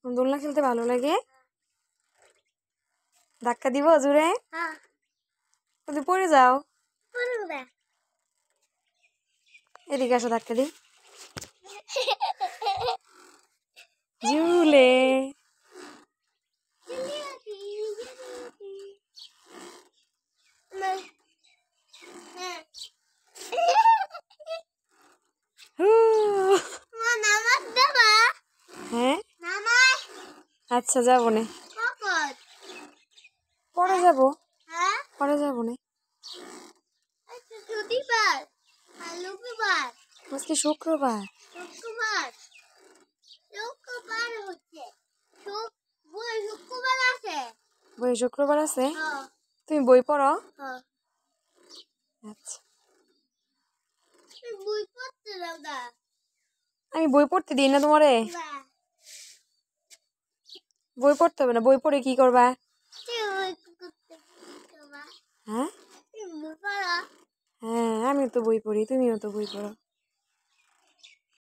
দোলনা খেলতে ভালো লাগে? ধাক্কা দিব জোরে? যদি পড়ে যাও? এদিকে আসো, ধাক্কা দি। ঝুলে হ্যাঁ, আচ্ছা যাবো না, পরে যাবো, পরে যাবো না। আজকে শুক্রবার। বই শুক্রবার আছে? তুমি বই পড়ো? আচ্ছা, আমি বই পড়তে দিই না তোমারে? বই পড়তে হবে না, বই পড়ে কি করবা? হ্যাঁ, হ্যাঁ আমি তো বই পড়ি, তুমিও তো বই পড়ো।